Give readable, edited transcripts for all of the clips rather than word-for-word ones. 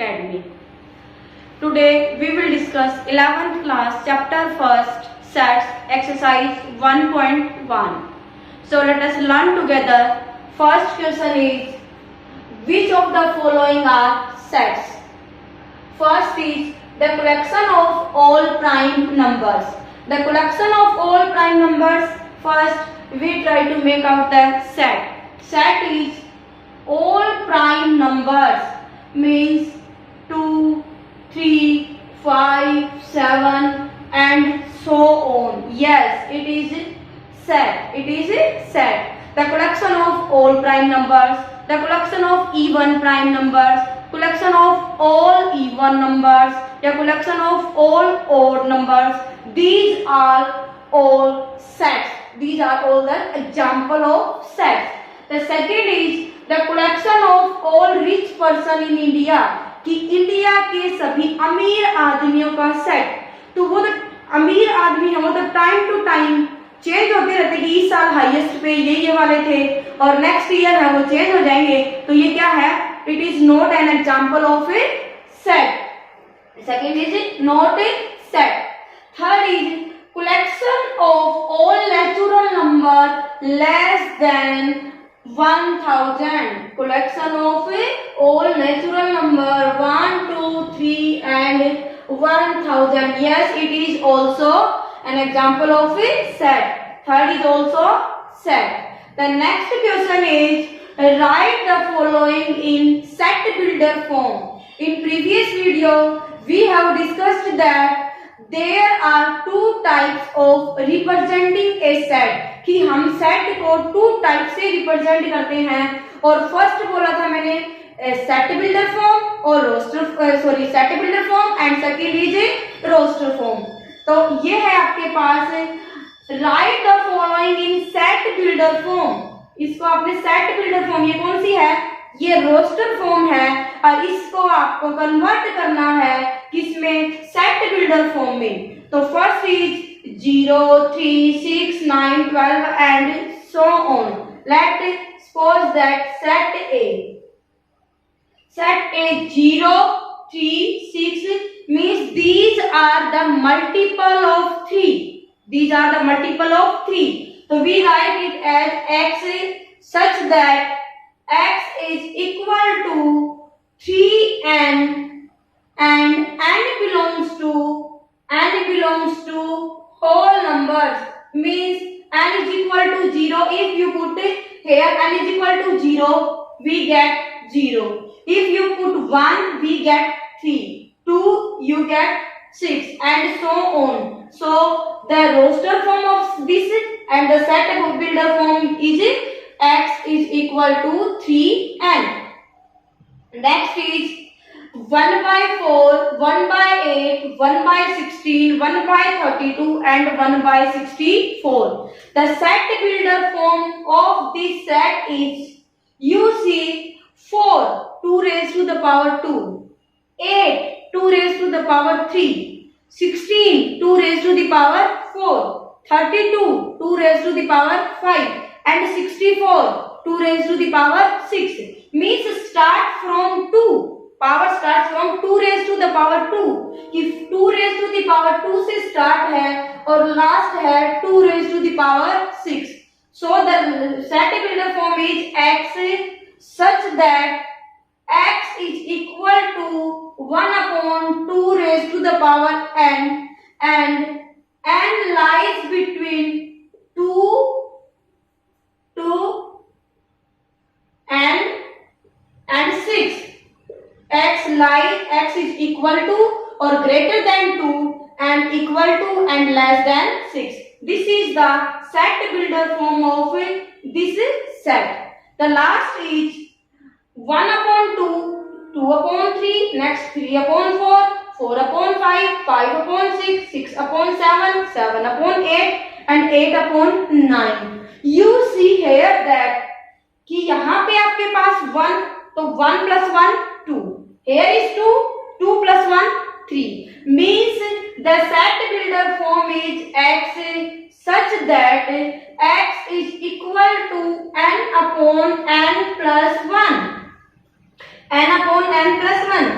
Academy. Today we will discuss 11th class chapter 1st sets exercise 1.1. So let us learn together. First question is, which of the following are sets? First is the collection of all prime numbers. The collection of all prime numbers. First we try to make out the set. Set is all prime numbers, means 2, 3, 5, 7 and so on. Yes, it is set. It is a set. The collection of all prime numbers, the collection of even prime numbers, collection of all even numbers, the collection of all odd numbers. These are all sets. These are all the example of sets. The second is the collection of all rich person in India, कि India के सभी अमीर आदमियों का set. तो वो अमीर आदमी है, मतलब टाइम टू टाइम चेंज होते रहते कि इस साल हाईएस्ट पे ये वाले थे और नेक्स्ट ईयर है वो चेंज हो जाएंगे. तो ये क्या है? It is not an example of a set. Second is not a set. Third is collection of all natural number less than 1000. Collection of all natural number 1, 2, 3 and 1000. Yes, it is also an example of a set. Third is also set. The next question is, write the following in set builder form. In previous video we have discussed that there are two types of representing a set, कि हम set को to type से represent करते हैं. और first बोला था मैंने सेट बिल्डर फॉर्म और roster set builder form and second is roster form. तो ये है आपके पास write the following in set builder form. इसको आपने सेट बिल्डर फॉर्म, ये कौन सी है? ये रोस्टर फॉर्म है और इसको आपको कन्वर्ट करना है किसमें? सेट बिल्डर फॉर्म में. तो first is 0, 3, 6, 9, 12 and so on. Let's suppose that set A 0, 3, 6 means these are the multiple of 3. These are the multiple of 3. So we write it as x such that x is equal to 3n and n belongs to whole numbers, means n is equal to 0. If you put here n is equal to 0, we get 0. If you put 1, we get 3. 2, you get 6 and so on. So the roster form of this and the set builder form is x is equal to 3n. Next is 1 by 4, 1 by 8, 1 by 16, 1 by 32 and 1 by 64. The set builder form of this set is, you see, 4 2 raised to the power 2, 8 2 raised to the power 3, 16 2 raised to the power 4, 32 2 raised to the power 5 and 64 2 raised to the power 6. Means start from 2. Power starts from 2 raised to the power 2. if 2 raised to the power 2 से start है और last है 2 raised to the power 6. So the set builder form is x such that x is equal to 1 upon 2 raised to the power n and n lies between 2 and 6. X is equal to or greater than 2 and equal to and less than 6. This is the set builder form of this set. The last is 1 upon 2, 2 upon 3, next 3 upon 4, 4 upon 5, 5 upon 6, 6 upon 7, 7 upon 8 and 8 upon 9. You see here that कि यहाँ पे आपके पास 1, तो 1 plus 1 2. Here is 2, 2 plus 1 3. Means the set builder form is x such that x is equal to n upon n plus 1. n upon n plus 1.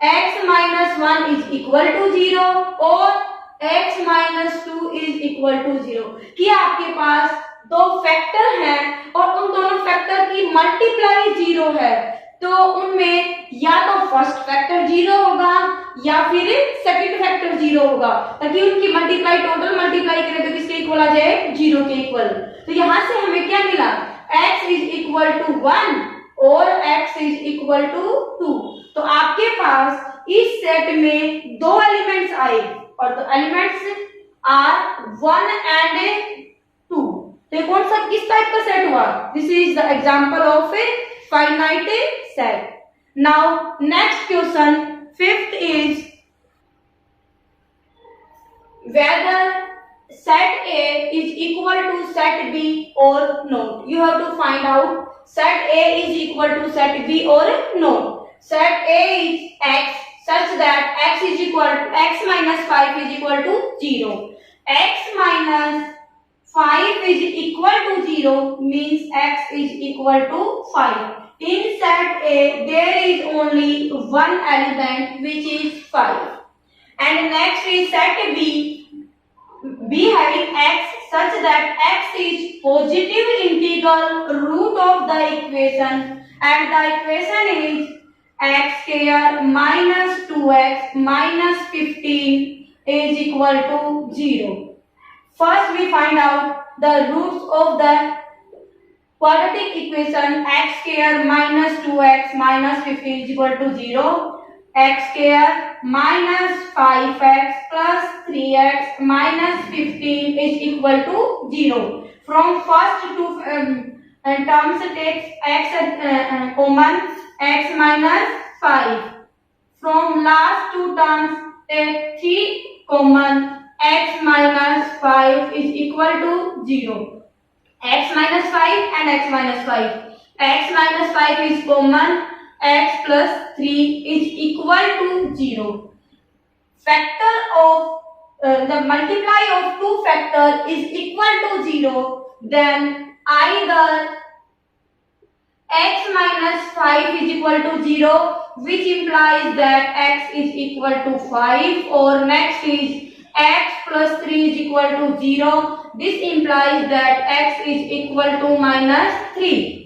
x minus 1 is equal to 0 और x minus 2 is equal to 0 कि आपके पास दो factor हैं और उन दोनों factor की multiply 0 है, तो उनमें या तो फर्स्ट फैक्टर 0 होगा या फिर सेकंड फैक्टर 0 होगा, ताकि उनकी मल्टीप्लाई टोटल मल्टीप्लाई करें तो किसके इक्वल आ जाए, 0 के इक्वल। तो यहां से हमें क्या मिला, x इज इक्वल टू 1 और x इज इक्वल टू 2। तो आपके पास इस सेट में दो एलिमेंट्स आए और दो एलिमेंट्स आर 1 एंड 2। तो कौन सा किस टाइप का सेट हुआ, this is the example of a finite set. Now next question, fifth is whether set A is equal to set B or not. You have to find out set A is equal to set B or not. Set A is x such that x is equal to x minus 5 is equal to 0. X minus 5 is equal to 0 means x is equal to 5. In set A there is only one element which is 5. And next is set B having x such that x is positive integral root of the equation, and the equation is x square minus 2x minus 15 is equal to 0. First we find out the roots of the quadratic equation x square minus 2x minus 15 is equal to 0. X square minus 5x plus 3x minus 15 is equal to 0. From first two terms takes x common, x minus 5. From last two terms take 3 common, x minus 5 is equal to 0. X minus 5 and x minus 5. X minus 5 is common, x plus 3 is equal to 0. Factor of the multiply of two factor is equal to 0, then either x minus 5 is equal to 0, which implies that x is equal to 5, or next is x plus 3 is equal to 0. This implies that x is equal to minus 3.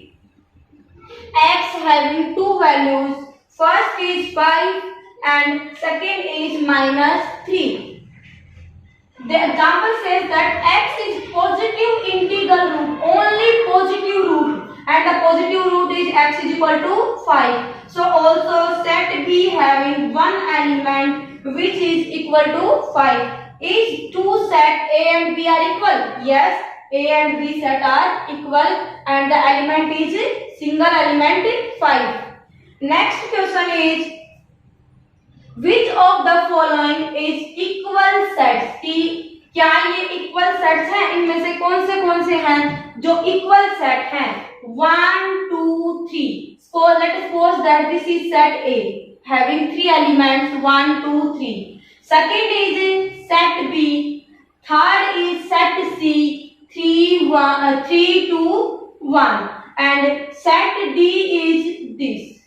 X having two values, first is 5 and second is minus 3. The example says that x is positive integral root, only positive root, and the positive root is x is equal to 5. So also set B having one element which is equal to 5. Is two set A and B are equal? Yes, A and B set are equal and the element is single element 5. Next question is, which of the following is equal sets? कि क्या ये equal sets हैं? इनमें से कौन से हैं जो equal set हैं? 1, 2, 3. So let us suppose that this is set A having three elements 1, 2, 3. Second is set B. Third is set C. 3, 2, 1, and set D is this.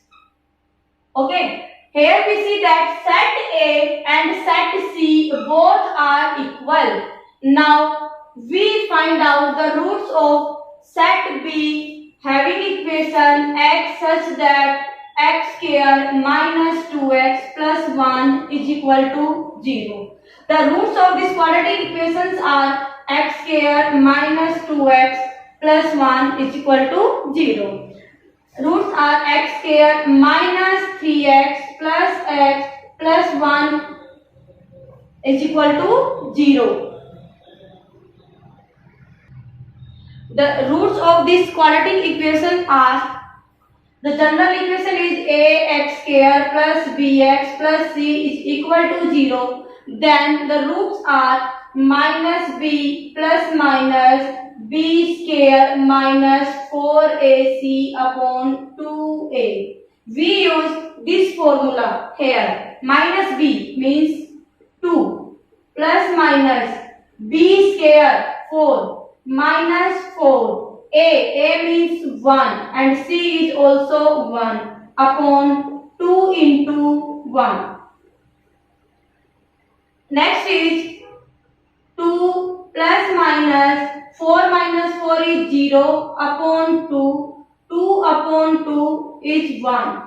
Okay, here we see that set A and set C both are equal. Now we find out the roots of set B having equation x such that x square minus 2x plus 1 is equal to 0. The roots of these quadratic equations are x square minus 2x plus 1 is equal to 0. Roots are x square minus 3x plus x plus 1 is equal to 0. The roots of this quadratic equation are, the general equation is ax square plus bx plus c is equal to 0. Then the roots are minus b plus minus b square minus 4ac upon 2a. We use this formula here. Minus b means 2 plus minus b square 4 minus 4. A means 1 and c is also 1 upon 2 into 1. Next is 2 plus minus 4 is 0 upon 2. 2 upon 2 is 1.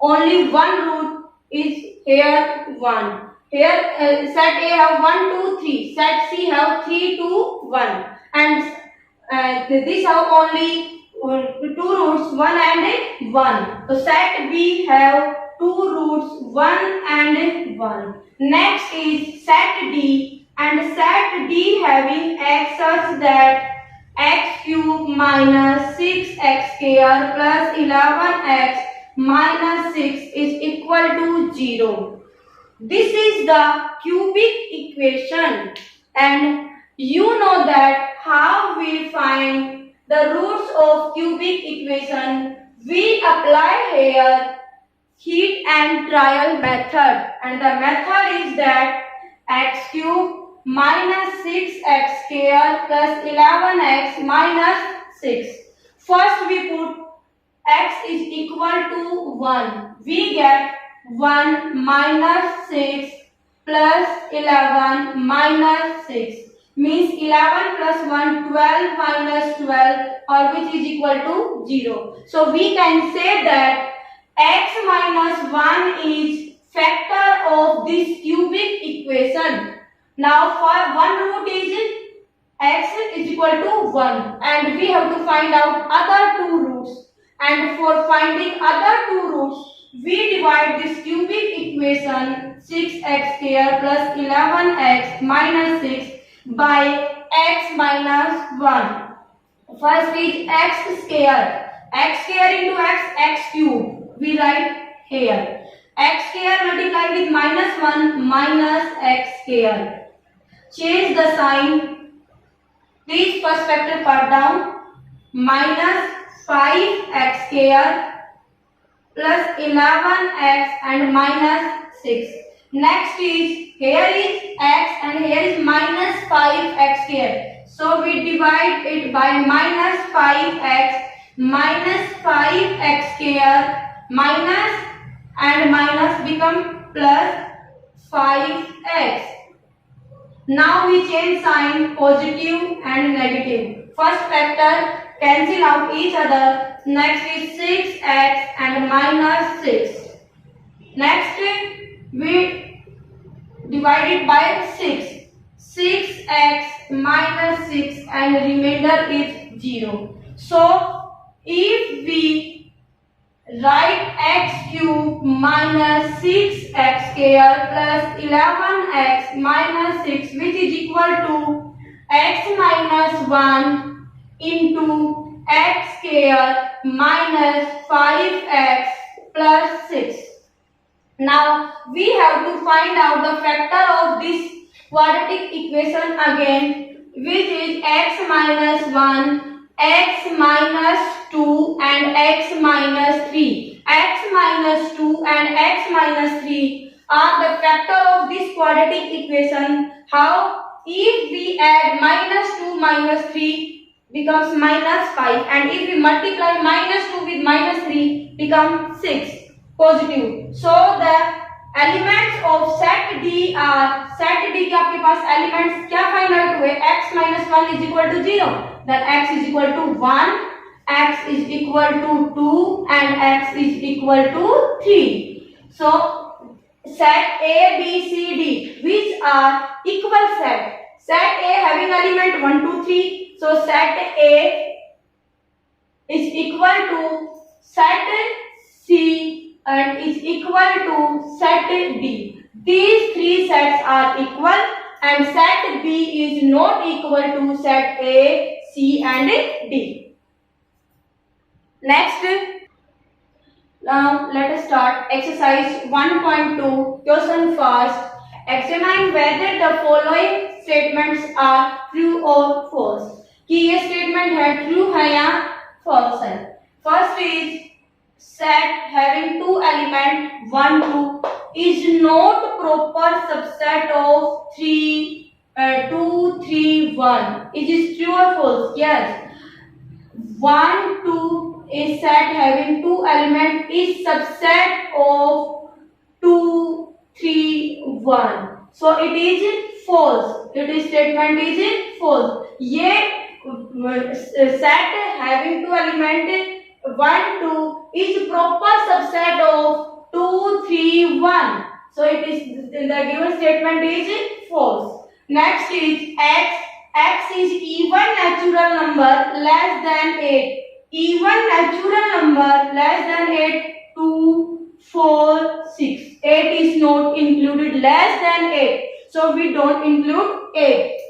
Only one root is here 1. Here set A have 1, 2, 3. Set C have 3, 2, 1. And this have only two roots 1 and 1. So set B have two roots 1 and 1. Next is set D, and set D having x such that x cube minus 6x square plus 11x minus 6 is equal to 0. This is the cubic equation, and you know that how we find the roots of cubic equation. We apply here heat and trial method, and the method is that x cube minus 6x square plus 11x minus 6. First we put x is equal to 1. We get 1 minus 6 plus 11 minus 6. Means 11 plus 1, 12 minus 12, or which is equal to 0. So we can say that x minus 1 is factor of this cubic equation. Now for one root is x is equal to 1, and we have to find out other two roots. And for finding other two roots, we divide this cubic equation 6x square plus 11x minus 6 by x minus 1. First is x square. X square into x cube. We write here. X square multiplied with minus 1 minus x square. Change the sign. Please first factor part down. Minus 5x square plus 11x and minus 6. Next is, here is x and here is minus 5x square. So we divide it by minus 5x. Minus 5x square minus and minus become plus 5x. Now we change sign, positive and negative. First factor cancel out each other. Next is 6x and minus 6. Next we divide it by 6. 6x minus 6 and remainder is 0. So if we write x cube minus 6x square plus 11x minus 6, which is equal to x minus 1 into x square minus 5x plus 6. Now we have to find out the factor of this quadratic equation again, which is x minus 1, x minus 2 and x minus 3. X minus 2 and x minus 3 are the factor of this quadratic equation. How? If we add minus 2 minus 3 becomes minus 5, and if we multiply minus 2 with minus 3 become 6 positive. So the elements of set D are, set D के आपके पास elements क्या find out हुए? X minus 1 is equal to 0, then x is equal to 1, x is equal to 2 and x is equal to 3. So set A, B, C, D, which are equal set. Set A having element 1, 2, 3. So set A is equal to set C and is equal to set D. These three sets are equal, and set B is not equal to set A, C and D. Next, now let us start exercise 1.2. Question first. Examine whether the following statements are true or false. कि ये statement है true है या false है. First is set having two element 1, 2 is not proper subset of 3, 2, 3, 1. It is true or false? Yes. 1, 2 a set having two elements is subset of 2, 3, 1. So it is false. It is statement is false. ये set having two element 1, 2 is proper subset of 2, 3, 1. So it is the given statement is false. Next is x. X is even natural number less than 8. Even natural number less than 8, 2, 4, 6. 8 is not included, less than 8. So we don't include 8.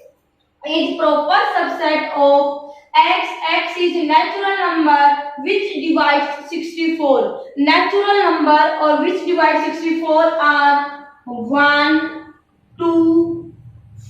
Is proper subset of x. X is a natural number which divides 64. Natural number or which divides 64 are 1, 2,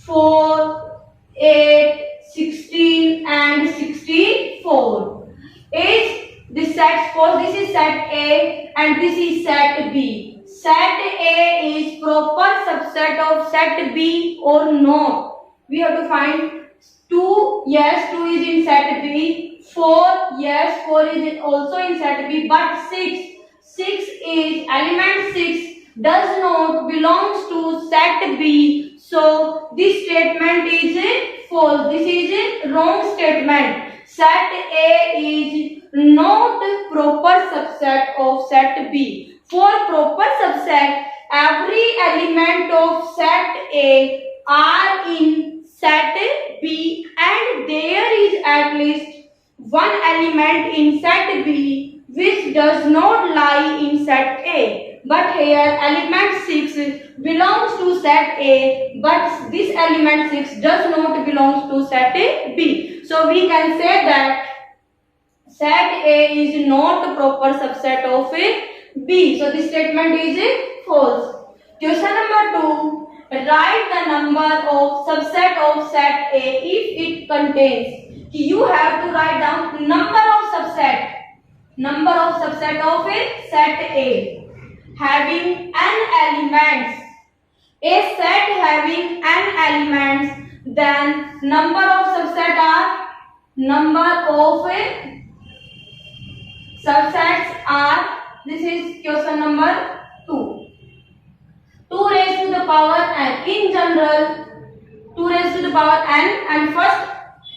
4, 8, 16 and 64. Is this set false? This is set A and this is set B. Set A is proper subset of set B or not? We have to find 2. Yes, 2 is in set B. 4. Yes, 4 is also in set B. But 6. 6 is element 6 does not belongs to set B. So this statement is false. This is a wrong statement. Set A is not proper subset of set B. For proper subset, every element of set A are in set B and there is at least one element in set B which does not lie in set A. But here element 6 belongs to set A, but this element 6 does not belong to set B. So we can say that set A is not a proper subset of B. So this statement is false. Question number 2. Write the number of subset of set A if it contains. You have to write down number of subset of a set A having n elements. A set having n elements, then number of subset are subsets are, this is question number 2. 2 raised to the power n. In general, 2 raised to the power n and first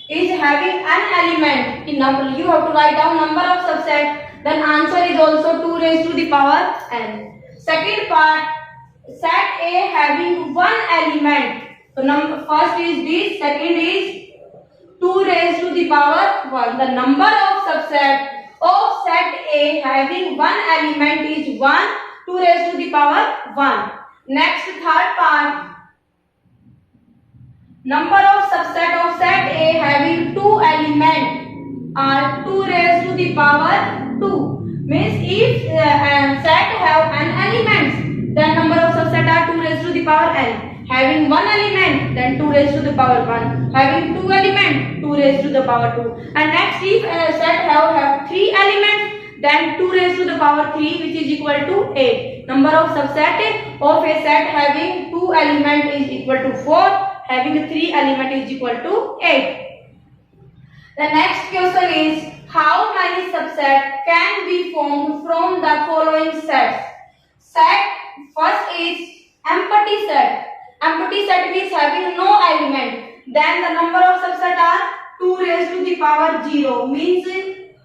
is having an element in number. You have to write down number of subset. Then answer is also 2 raised to the power n. Second part, set A having one element. So first is this, second is 2 raised to the power 1. The number of subset of set A having one element is 1, 2 raised to the power 1. Next, third part, number of subset of set A having two elements are 2 raised to the power 2. Means if set have n elements, then number of subset are 2 raised to the power n. Having one element, then 2 raised to the power 1. Having two elements, 2 raised to the power 2. And next, if set have 3 elements, then 2 raised to the power 3, which is equal to 8. Number of subset of a set having 2 elements is equal to 4. Having 3 elements is equal to 8. The next question is, how many subsets can be formed from the following sets? Set first is empty set. Empty set means having no element. Then the number of subsets are 2 raised to the power 0, means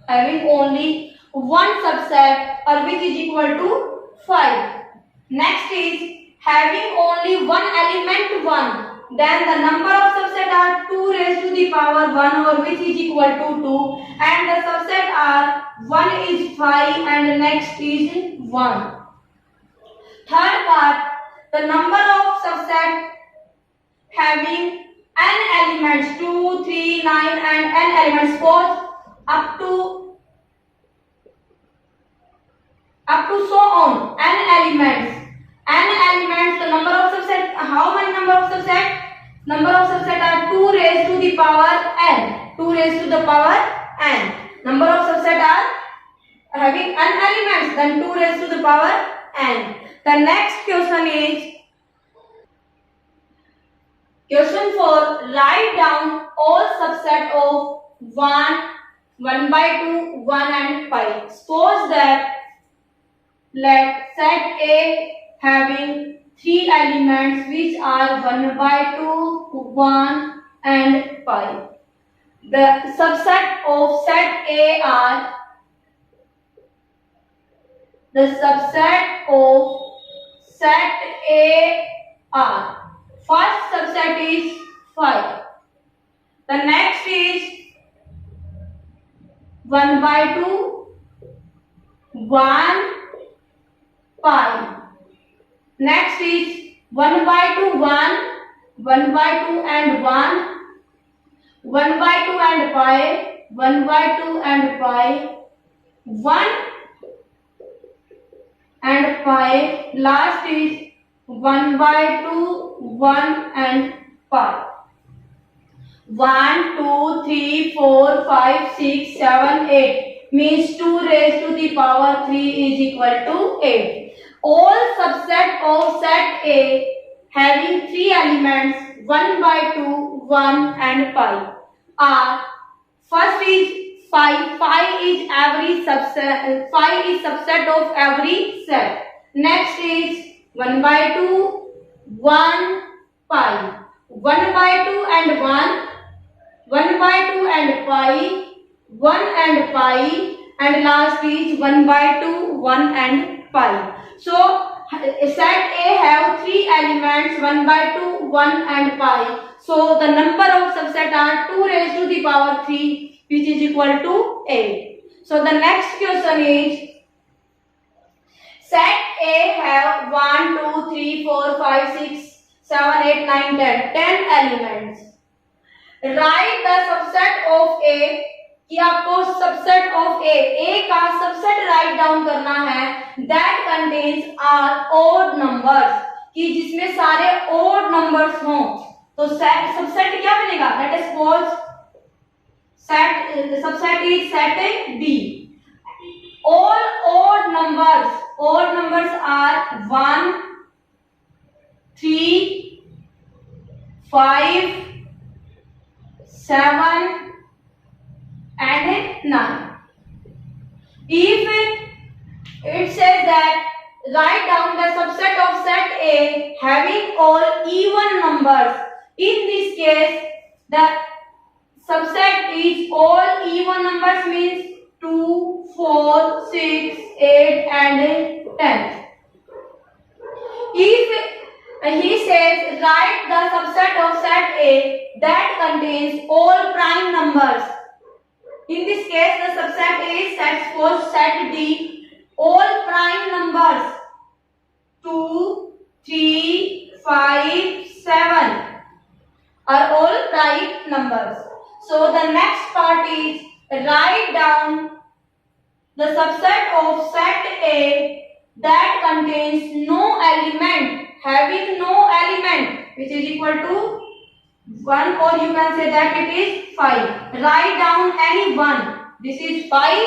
having only one subset, or which is equal to 5. Next is having only one element 1. Then the number of subset are 2 raised to the power 1, or which is equal to 2. And the subset are 1 is 5 and next is 1. Third part, the number of subset having n elements 2, 3, 9 and n elements 4 up to so on, n elements. N elements, the number of subset, how many number of subset? Number of subset are 2 raised to the power n. 2 raised to the power n. Number of subset are having n elements, then 2 raised to the power n. The next question is question 4. Write down all subset of 1, 1 by 2, 1 and pi. Suppose that let set A having three elements which are 1 by 2, 1 and pi. The subset of set A are the subset of set A are first subset is 5. The next is 1 by 2, 1 pi. Next is 1 by 2, 1, 1 by 2 and 1, 1 by 2 and pi, 1 by 2 and pi, 1 and pi. Last is 1 by 2, 1 and pi. 1, 2, 3, 4, 5, 6, 7, 8 means 2 raised to the power 3 is equal to 8. All subset of set A having three elements 1 by 2, 1 and pi are first is 5. 5 is every subset. 5 is subset of every set. Next is 1 by 2, 1 pi. 1 by 2 and 1. 1 by 2 and pi, 1 and pi, and last is 1 by 2, 1 and pi. So set A have three elements 1 by 2, 1 and pi. So the number of subset are 2 raised to the power 3 which is equal to 8. So the next question is set A have 1, 2, 3, 4, 5, 6, 7, 8, 9, 10 elements. Write the subset of A कि आपको subset of ए का subset right down करना है that contains are odd numbers कि जिसमें सारे odd numbers हों तो सबसेट क्या बनेगा that is suppose set subset is set B all odd numbers are 1 3 5 7 and 9. If it says that write down the subset of set A having all even numbers, in this case the subset is all even numbers means 2, 4, 6, 8 and 10. If he says write the subset of set A that contains all prime numbers. In this case, the subset is set D. All prime numbers 2, 3, 5, 7 are all prime numbers. So the next part is write down the subset of set A that contains no element having no element which is equal to 1 or you can say that it is 5. Write down any one. This is 5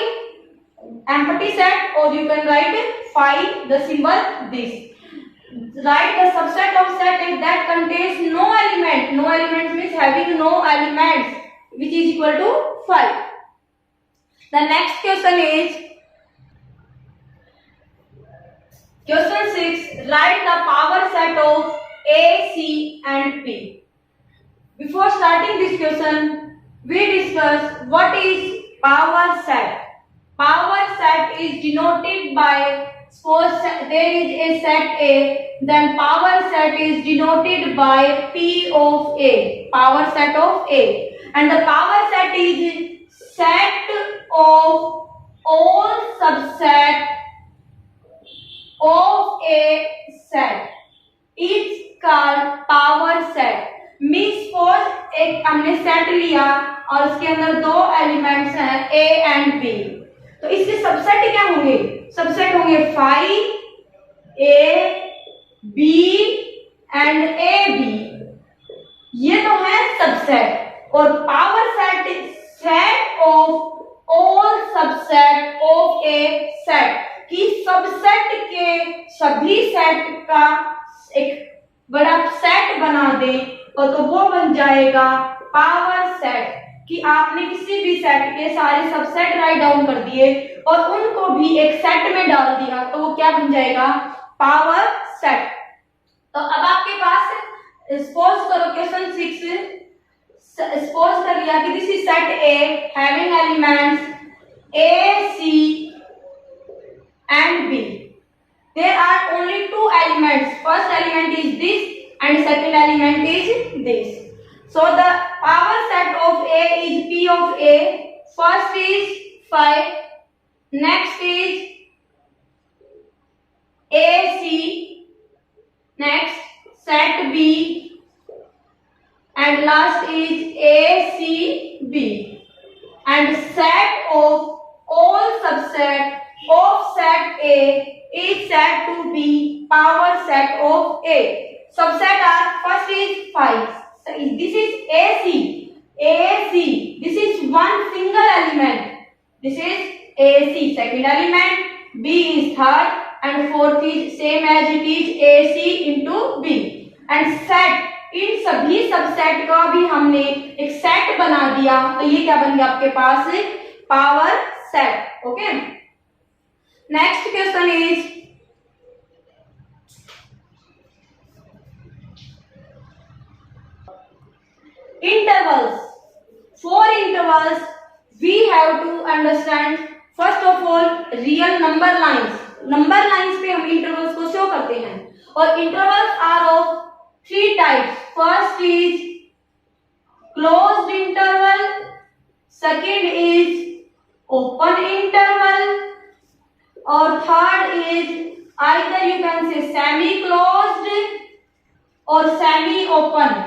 empty set or you can write 5 the symbol this. Write the subset of set A that contains no element. No element means having no elements which is equal to 5. The next question is question 6. Write the power set of A, C and P. Before starting this question, we discuss what is power set. Power set is denoted by, suppose there is a set A, then power set is denoted by P of A. Power set of A. And the power set is set of all subset of a set. It's called power set. Means suppose एक हमने set लिया और उसके अंदर दो elements हैं A and B, तो इसके सबसेट क्या होंगे? सबसेट होंगे 5 A B and A B, ये तो है सबसेट। और power set set of all subset of a set, कि सबसेट के सभी सेट का एक बड़ा सेट बना दे और तो वो बन जाएगा पावर सेट। कि आपने किसी भी सेट के सारे सबसेट राइट डाउन कर दिए और उनको भी एक सेट में डाल दिया तो वो क्या बन जाएगा, पावर सेट। तो अब आपके पास सपोज करो क्वेश्चन 6, सपोज कर लिया कि this is set A having elements A, C and B. There are only two elements. First element is this and second element is this. So the power set of A is P of A. First is 5. Next is AC. Next set B. And last is ACB. And set of all subset of set A is said to be power set of A. Subset are first is 5. So this is AC. AC. This is one single element. This is AC. Second element. B is third. And fourth is same as it is AC into B. And set. इन सभी subset का भी हमने एक set बना दिया तो ये क्या बन गया आपके पास, power set. Okay, next question is intervals. For intervals we have to understand first of all real number lines. Number lines पे हम intervals को शो करते हैं और intervals are of three types. First is closed interval, second is open interval, or third is either you can say semi closed or semi open.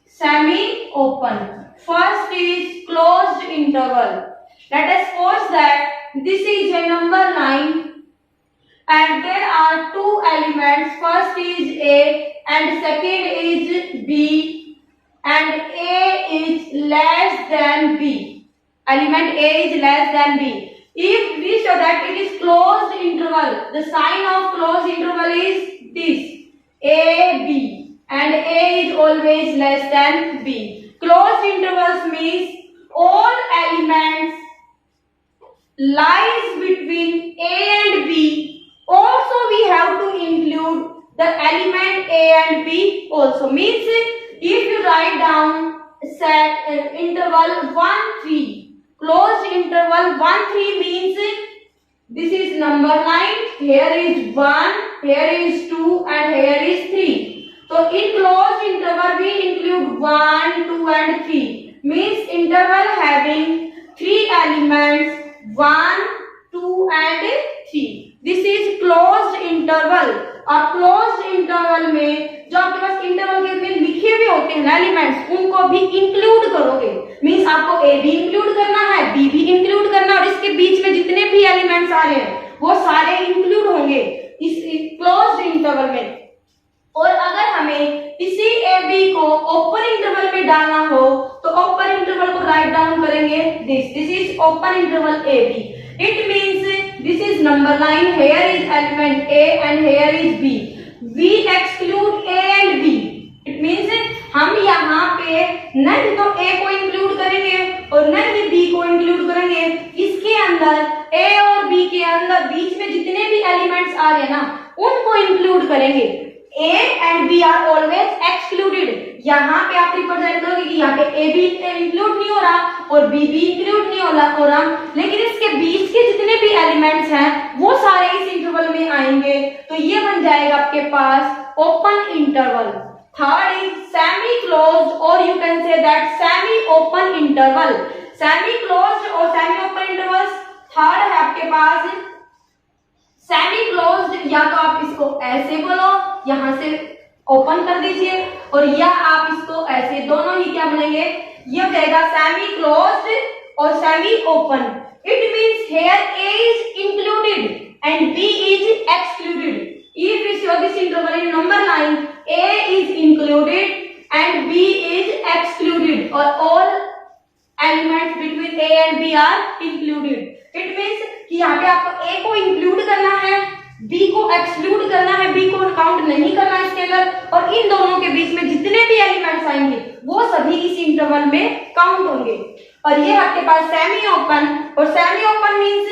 Semi open. First is closed interval. Let us suppose that this is a number line and there are two elements. First is A and second is B and A is less than B. Element A is less than B. If we show that it is closed interval, the sign of closed interval is this, AB, and A is always less than B. Closed intervals means all elements lies between A and B. Also we have to include the element A and B also. Means if you write down set interval 1 3, closed interval 1 3 means this is number line, here is 1, here is 2 and here is 3. So in closed interval we include 1 2 and 3, means interval having 3 elements 1 2 and 3. This is closed interval. और closed interval में जो आपके पास interval के में लिखे हुए होते हैं एलिमेंट्स उनको भी इंक्लूड करोगे। मींस आपको ए भी इंक्लूड करना है, बी भी इंक्लूड करना है और इसके बीच में जितने भी एलिमेंट्स आ रहे हैं वो सारे इंक्लूड होंगे इस क्लोज्ड इंटरवल में। और अगर हमें इसी ए बी को ओपन इंटरवल में डालना हो तो ओपन इंटरवल को राइट डाउन करेंगे this is open interval A B. It means this is number line, here is element A and here is B. We exclude A and B. It means हम यहाँ पे नहीं तो A को include करेंगे और नहीं B को इंक्लूड करेंगे। इसके अंदर A और B के अंदर बीच में जितने भी एलिमेंट्स आ रहे हैं ना उनको इंक्लूड करेंगे। A and B are always excluded. यहाँ पे आप रिप्रेजेंट करोगे कि यहाँ पे A भी इंक्लूड नहीं हो रहा और B भी इंक्लूड नहीं हो रहा, लेकिन इसके बीच के जितने भी एलिमेंट्स हैं वो सारे इस इंटरवल में आएंगे तो ये बन जाएगा आपके पास open interval. Third is semi closed और you can say that semi open interval. Semi closed और सेमी ओपन इंटरवल्स थर्ड है आपके पास। सेमी क्लोज्ड या तो आप इसको ऐसे बोलो यहां से ओपन कर दीजिए और या आप इसको ऐसे, दोनों ही क्या बनेंगे, ये हो जाएगा सेमी क्लोज्ड और semi open. It means here A is included and B is excluded. If we show this interval in number line, A is included and B is excluded or all elements between A and B are included. It means कि यहाँ पे आपको A को include करना है, B को exclude करना है, B को काउंट नहीं करना है इसके अंदर और इन दोनों के बीच में जितने भी एलिमेंट्स आएंगे वो सभी इस इंटरवल में काउंट होंगे। और ये आपके पास सेमी ओपन, और semi open means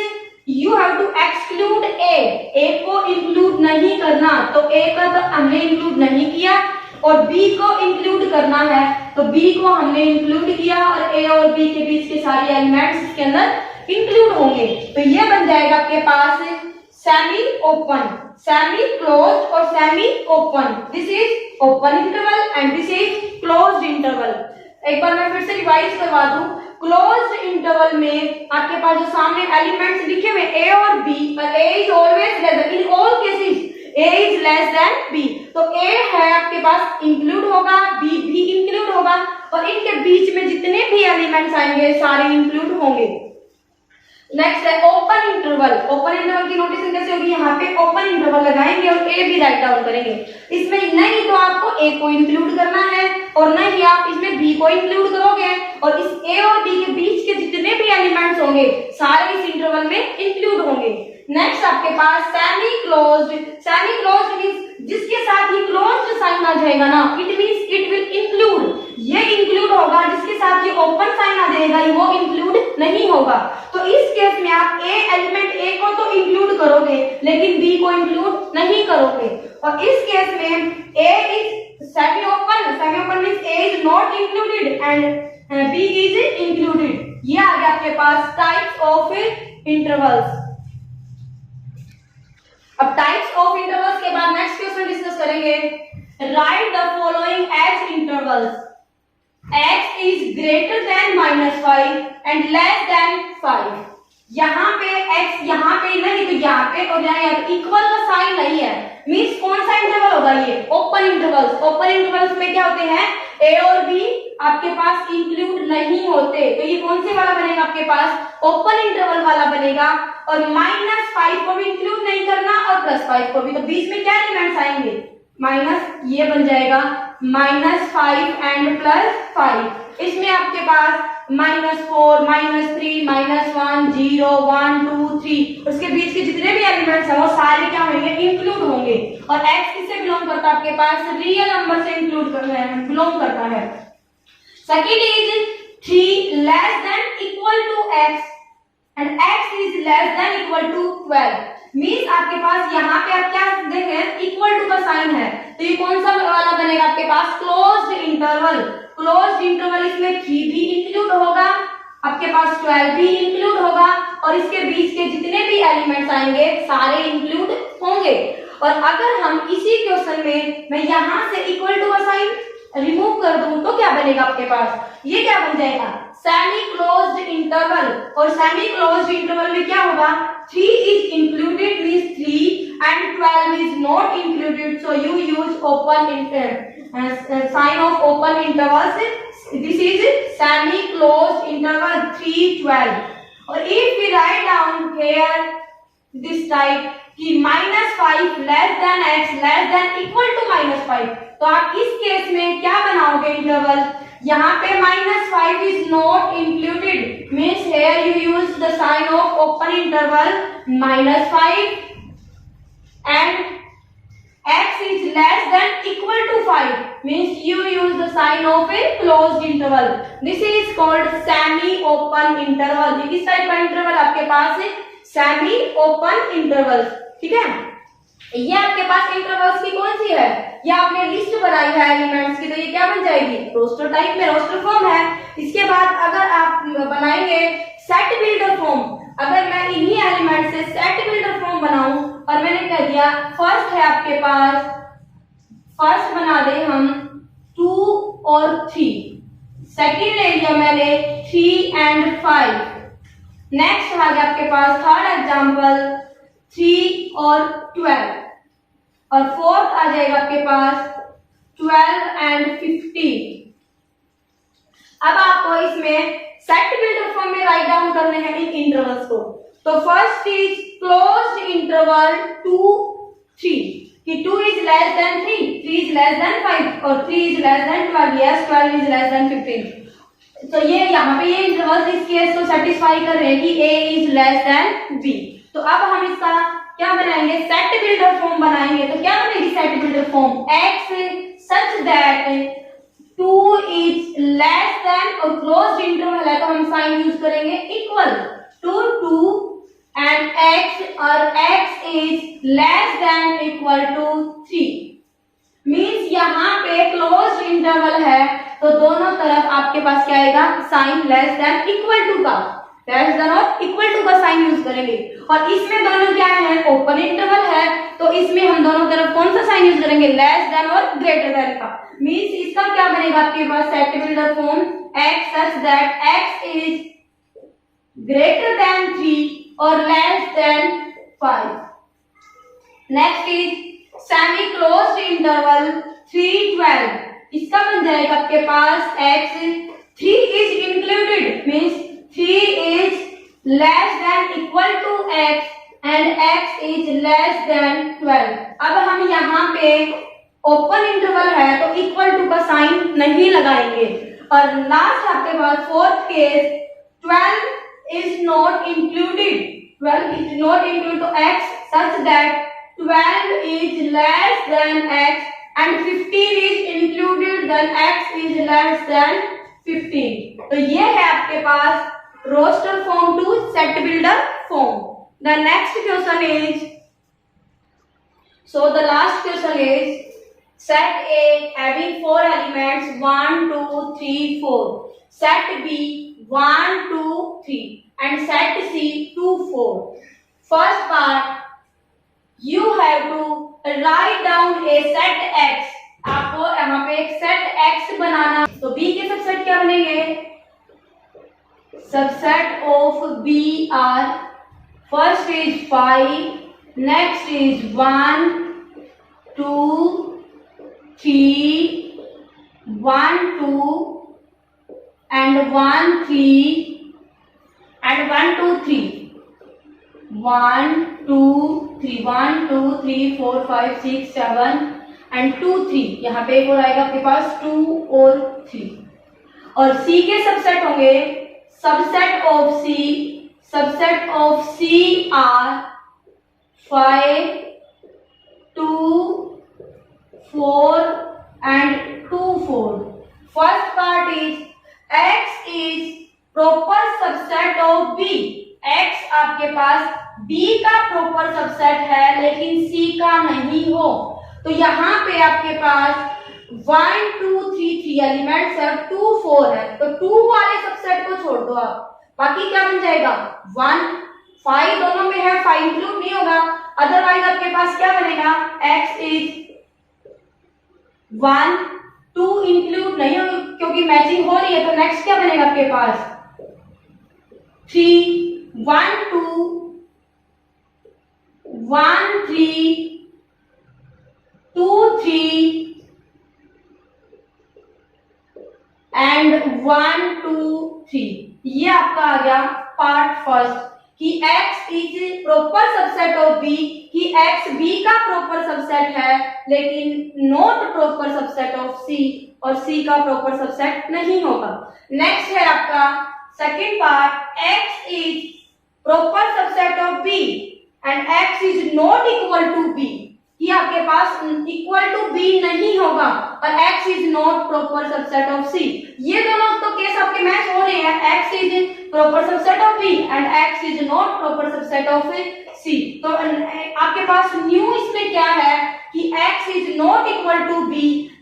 you have to exclude A को इंक्लूड नहीं करना, तो ए का तो हमने इंक्लूड नहीं किया, और बी को इंक्लूड करना है तो बी को हमने इंक्लूड किया, और ए और बी के बीच के सारे एलिमेंट्स इसके अंदर इंक्लूड होंगे। तो ये बन जाएगा आपके पास सेमी ओपन, सेमी क्लोज्ड और semi open. This is open interval and this is closed interval. एक बार मैं फिर से रिवाइज करवा दूं, क्लोज्ड इंटरवल में आपके पास जो सामने एलिमेंट्स लिखे हुए ए और बी, और A is always less than, in all cases A is less than B, तो ए है आपके पास इंक्लूड होगा, बी भी इंक्लूड होगा, और इनके बीच में जितने भी एलिमेंट्स आएंगे सारे इंक्लूड होंगे। नेक्स्ट है ओपन इंटरवल। ओपन इंटरवल की नोटिस कैसे होगी, यहाँ पे ओपन इंटरवल लगाएंगे और ए भी राइट डाउन करेंगे। इसमें नहीं तो आपको ए को इंक्लूड करना है और नहीं आप इसमें बी को इंक्लूड करोगे, और इस ए और बी के बीच के जितने भी एलिमेंट्स होंगे सारे इस इंटरवल में इंक्लूड होंगे। नेक्स्ट आपके पास semi closed. Semi closed means जिसके साथ ही क्लोज्ड साइन आ जाएगा ना, it means it will include, ये इंक्लूड होगा, जिसके साथ ये ओपन साइन आ जाएगा वो इंक्लूड नहीं होगा। तो इस केस में आप ए एलिमेंट ए को तो इंक्लूड करोगे लेकिन बी को इंक्लूड नहीं करोगे, और इस केस में A is semi open, semi open means A is not included and B is included. ये आ गया आपके पास टाइप्स ऑफ इंटरवल्स। अब टाइप्स ऑफ इंटरवल्स के बाद नेक्स्ट क्वेश्चन डिस्कस करेंगे। Write the following as intervals. x is greater than -5 and less than 5। यहाँ पे x यहाँ पे नहीं तो यहाँ पे, और यहाँ इक्वल का साइन नहीं है, मींस कौन सा इंटरवल होगा ये, ओपन इंटरवल्स। ओपन इंटरवल्स में क्या होते हैं, a और b आपके पास इंक्लूड नहीं होते, तो ये कौन से वाला बनेगा आपके पास, ओपन इंटरवल वाला बनेगा। और -5 को भी इंक्लूड नहीं करना और +5 को भी, तो बीच में क्या एलिमेंट्स आएंगे, माइनस, ये बन जाएगा -5 एंड +5। इसमें आपके पास -4, -3, -1, 0, 1, 2, 3, उसके बीच के जितने भी एलिमेंट्स हैं वो सारे क्या होंगे, इंक्लूड होंगे। और x किससे बिलोंग करता है, आपके पास रियल नंबर से इंक्लूड बिलोंग करता है। Second is 3 less than equal to x and x is less than equal to 12। Means आपके पास यहाँ पे आप क्या देखें, इक्वल टू का साइन है, तो ये कौन सा वाला बनेगा आपके पास, क्लोज्ड इंटरवल। क्लोज्ड इंटरवल, इसमें 3 भी इंक्लूड होगा, आपके पास 12 भी इंक्लूड होगा, और इसके बीच के जितने भी एलिमेंट्स आएंगे सारे इंक्लूड होंगे। और अगर हम इसी क्वेश्चन में मैं यहाँ से इक्वल टू का साइन रिमूव कर दूं तो क्या बनेगा आपके पास, ये क्या बन जाएगा, सेमी क्लोज्ड इंटरवल। और सेमी क्लोज्ड इंटरवल में क्या होगा, 3 is included means 3 and 12 is not included, so you use open sign of open intervals. This is semi closed interval 3, 12. और if we write down here this type कि -5 less than x less than equal to -5, तो आप इस case में क्या बनाओगे interval, यहाँ पे -5 is not included, means here you use the sign of open interval -5 and x is less than equal to 5, means you use the sign of a closed interval. This is called semi open interval. किस type का interval आपके पास है, semi open interval, ठीक है। ये आपके पास intervals की कौन सी है, ये आपने लिस्ट बनाई है एलिमेंट्स की, तो ये क्या बन जाएगी, रोस्टर टाइप में, रोस्टर फॉर्म है। इसके बाद अगर आप बनाएंगे सेट बिल्डर फॉर्म, अगर मैं इन्हीं एलिमेंट से सेट बिल्डर फॉर्म बनाऊं, और मैंने कह दिया फर्स्ट है आपके पास, फर्स्ट बना दे हम 2 और 3, सेकंड ले लिया मैंने 3 एंड 5, नेक्स्ट आ गया आपके पास थर्ड एग्जांपल 3 और 12, और फोर्थ आ जाएगा आपके पास 12 एंड 15। अब आपको इसमें सेट बिल्डर फॉर्म में राइट डाउन करने हैं इन इंटरवल्स को। तो फर्स्ट इज क्लोज्ड इंटरवल 2, 3 कि 2 is less than 3, 3 is less than 5 और 3 is less than 12, yes 12 is less than 15। तो ये यहाँ पे ये इंटरवल्स इस केस को सेटिस्फाई कर रहे हैं कि a is less than b। तो अब हम इसका क्या बनाएंगे, सेट बिल्डर फॉर्म बनाएंगे। तो क्या बनेगी set builder form, x such that 2 is less than और क्लोज्ड इंटरवल है तो हम साइन यूज करेंगे इक्वल टू 2 एंड x और x is less than equal to 3 means यहाँ पे क्लोज्ड इंटरवल है तो दोनों तरफ आपके पास क्या आएगा sign less than equal to का लेस देन और इक्वल टू का साइन यूज करेंगे और इसमें दोनों क्या है ओपन इंटरवल है तो इसमें हम दोनों तरफ कौन सा साइन यूज करेंगे लेस देन और ग्रेटर देन का मींस इसका क्या बनेगा आपके पास set builder form x such that x is greater than 3 or less than 5 next is semi closed interval 312 इसका बन जाएगा आपके पास x 3 is included means 3 is less than equal to x and x is less than 12 अब हम यहाँ पे open interval है तो इक्वल टू का साइन नहीं लगाएंगे और लास्ट आपके पास fourth case 12 is not included 12 is not included to x such that 12 is less than x and 15 is included then x is less than 15 तो ये है आपके पास roster form to set builder form the next question is so the last question is set A having 4 elements 1 2 3 4 set B 1 2 3 and set C 2 4 first part you have to write down a set X आपको यहाँ पे एक set X बनाना तो B के subset क्या बनेंगे subset of B are first is 5 next is 1 2 3 1 2 and 1 3 and 1 2 3 1 2 3 1 2 3 4 5 6 7 and 2 3 यहाँ पे एक और आएगा आपके पास 2 और 3 और C के सबसेट होंगे subset of C are 5 2 4 and 2 4 first part is x is proper subset of B x आपके पास B का प्रॉपर सबसेट है लेकिन C का नहीं हो तो यहाँ पे आपके पास 1 2 3 3 एलिमेंट्स है 2 4 है तो 2 वाले सबसेट को छोड़ दो आप बाकी क्या बन जाएगा 1 5 दोनों में है 5 इंक्लूड नहीं होगा अदरवाइज आपके पास क्या बनेगा x is 1 2 इंक्लूड नहीं हो क्योंकि मैचिंग हो रही है तो नेक्स्ट क्या बनेगा आपके पास 3 1 2 1 3 2 3 एंड 1 2 3 ये आपका आ गया पार्ट फर्स्ट कि x is proper subset of B कि x B का प्रॉपर सबसेट है लेकिन not proper subset of C और C का प्रॉपर सबसेट नहीं होगा नेक्स्ट है आपका second part x is proper subset of B and x is not equal to B कि आपके पास इक्वल टू B नहीं होगा और x is not proper subset of C ये दोनों तो केस आपके मैच हो रहे हैं x is proper subset of B and x is not proper subset of C तो आपके पास न्यू इसमें क्या है कि x is not equal to B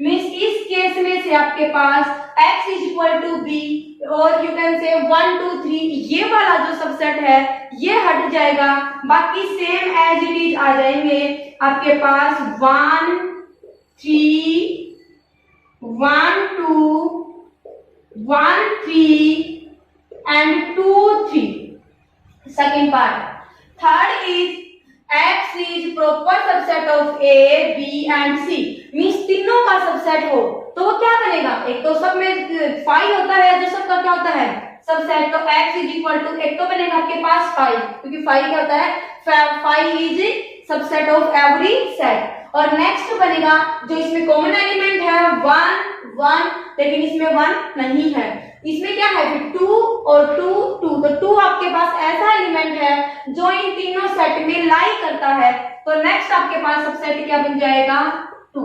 means इस केस में से आपके पास x is equal to B और यू कैन से 1 2 3 ये वाला जो सबसेट है ये हट जाएगा बाकी सेम एज इट इज आ जाएंगे आपके पास 1 3 1 2 1 3 and 2 3 second part third is x is proper subset of A B and C means तीनों का सबसेट हो तो वो क्या बनेगा एक तो सब में 5 होता है जो सब का क्या होता है सबसेट तो x इज इक्वल टू एक तो बनेगा आपके पास 5 क्योंकि 5 क्या होता है 5 is subset of every set और नेक्स्ट बनेगा जो इसमें कॉमन एलिमेंट है 1 1 लेकिन इसमें 1 नहीं है इसमें क्या है फिर 2 और 2 2 तो 2 आपके पास ऐसा एलिमेंट है जो इन तीनों सेट में लाई करता है तो नेक्स्ट आपके पास सबसेट क्या बन जाएगा 2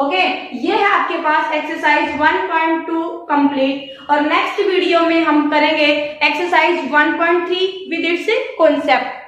ओके, ये है आपके पास एक्सरसाइज 1.2 कंप्लीट और नेक्स्ट वीडियो में हम करेंगे एक्सरसाइज 1.3 विद इट्स कॉन्सेप्ट।